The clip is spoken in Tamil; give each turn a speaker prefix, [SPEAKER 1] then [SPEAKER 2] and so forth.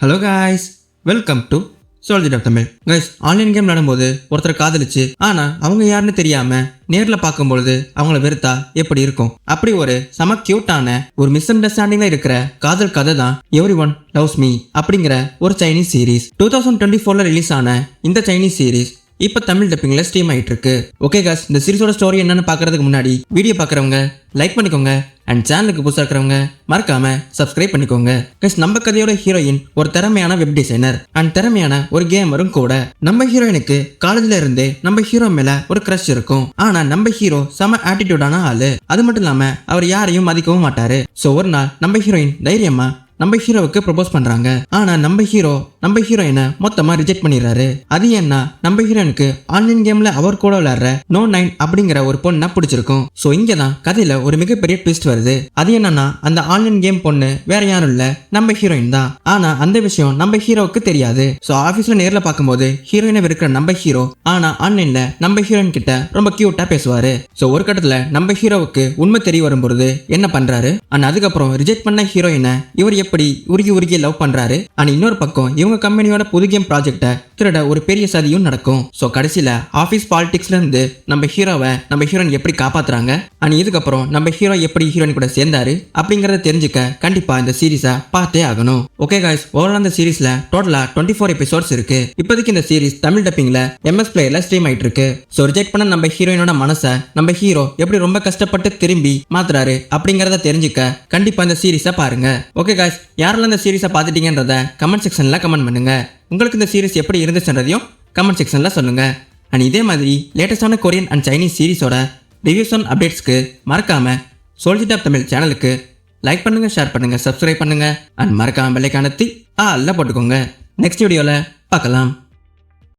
[SPEAKER 1] Hello guys, welcome to soldier of Tamil. Guys, online game விளையாடும்போது ஒருத்தர் காதலிச்சு ஆனா அவங்க யாருன்னு தெரியாம நேர்ல பார்க்கும்பொழுது அவங்கள வெறுத்தா எப்படி இருக்கும்? அப்படி ஒரு செம கியூட்டான ஒரு மிஸ் அண்டர்ஸ்டாண்டிங்ல இருக்கிற காதல் கதை தான் எவ்ரி ஒன் லவ்ஸ் மீ அப்படிங்கிற ஒரு சைனீஸ் சீரீஸ். 2024 ரிலீஸ் ஆன இந்த சைனீஸ் சீரீஸ் இப்ப தமிழ் டப்பிங்ல ஸ்ட்ரீம் ஆயிட்டு இருக்கு. ஓகே காஸ், இந்த சீரிஸோட ஸ்டோரி என்னன்னு பாக்குறதுக்கு முன்னாடி வீடியோ பாக்குறவங்க லைக் பண்ணிக்கோங்க அண்ட் சேனலுக்கு புதுசா இருக்கிறவங்க மறக்காம சப்ஸ்கிரைப் பண்ணிக்கோங்க. காஸ், நம்ம கதையோட ஹீரோயின் ஒரு திறமையான வெப் டிசைனர் அண்ட் திறமையான ஒரு கேமரும் கூட. நம்ம ஹீரோயினுக்கு காலேஜ்ல இருந்தே நம்ம ஹீரோ மேல ஒரு கிரஷ் இருக்கும். ஆனா நம்ம ஹீரோ செம ஆட்டிடியூடான ஆளு. அது மட்டும் இல்லாம அவர் யாரையும் மதிக்கவும் மாட்டாரு. சோ ஒரு நாள் நம்ம ஹீரோயின் தைரியமா நம்ம ஹீரோவுக்கு ப்ரொபோஸ் பண்றாங்க. ஆனா நம்ம ஹீரோயினை மொத்தமா ரிஜெக்ட் பண்ணிடுறாரு. அது ஏன்னா நம்ம ஹீரோயினுக்கு ஆன்லைன் கேம்ல அவர் கூட விளையாடுற No9 அப்படிங்கிற ஒரு பொண்ணை பிடிச்சிருக்கும். சோ இங்கதான் கதையில ஒரு மிகப்பெரிய ட்விஸ்ட் வருது. அது என்னன்னா, அந்த ஆன்லைன் கேம் பொண்ணு வேற யாரும் இல்ல, நம்ம ஹீரோயின் தான். ஆனா அந்த விஷயம் நம்ம ஹீரோவுக்கு தெரியாது. சோ ஆபீஸ்ல நேர்ல பார்க்கும்போது ஹீரோயினை வெறுக்கிற நம்ம ஹீரோ ஆனா ஆன்லைன்ல நம்ம ஹீரோயின் கிட்ட ரொம்ப கியூட்டா பேசுவாரு. சோ ஒரு கட்டத்துல நம்ம ஹீரோவுக்கு உண்மை தெரிய வரும்பொழுது என்ன பண்றாரு அண்ட் அதுக்கப்புறம் ரிஜெக்ட் பண்ண ஹீரோயினை இவர் எப்படி உருகி லவ் பண்றாரு. அண்ட் இன்னொரு பக்கம் இவங்க கம்பெனியோட புது கேம் ப்ராஜெக்ட திருட ஒரு பெரிய சதியும் நடக்கும். சோ கடைசியில ஆபீஸ் பாலிடிக்ஸ்ல இருந்து நம்ம ஹீரோயின் எப்படி காப்பாத்துறாங்க அண்ட் இதுக்கப்புறம் நம்ம ஹீரோ எப்படி ஹீரோயின் கூட சேர்ந்தாரு அப்படிங்கறத தெரிஞ்சுக்க கண்டிப்பா இந்த சீரீஸை பார்த்தே ஆகணும். ஓகே காய்ஸ், ஓவரால் இந்த சீரீஸ்ல டோட்டலா 24 எபிசோட்ஸ் இருக்கு. இப்போதைக்கு இந்த சீரீஸ் தமிழ் டப்பிங்ல MS பிளேயர்ல ஸ்ட்ரீம் ஆயிட்டு இருக்கு. சோ ரிஜெக்ட் பண்ண நம்ம ஹீரோயினோட மனசை நம்ம ஹீரோ எப்படி ரொம்ப கஷ்டப்பட்டு திரும்பி மாத்துறாரு அப்படிங்கறத தெரிஞ்சுக்க கண்டிப்பா இந்த சீரீஸை பாருங்க. ஓகே காய்ஸ், யாரெல்லாம் இந்த சீரீஸை பார்த்துட்டீங்கன்றத கமெண்ட் செக்ஷன்ல கமெண்ட் பண்ணுங்க. உங்களுக்கு இந்த சீரீஸ் எப்படி இருந்துச்சுன்றதையும் கமெண்ட் செக்ஷன்ல சொல்லுங்க. அண்ட் இதே மாதிரி லேட்டஸ்டான கொரியன் அண்ட் சைனீஸ் சீரீஸோட ரிவ்யூஸ் அண்ட் அப்டேட்ஸ்க்கு மறக்காம சோல்ஜர் ஆஃப் தமிழ் சேனலுக்கு லைக் பண்ணுங்க, ஷேர் பண்ணுங்க, சப்ஸ்கிரைப் பண்ணுங்க அண்ட் மறக்காம பெல் ஐகானை அழுத்தி ஆல்ல போட்டுக்கோங்க. நெக்ஸ்ட் வீடியோல பார்க்கலாம்.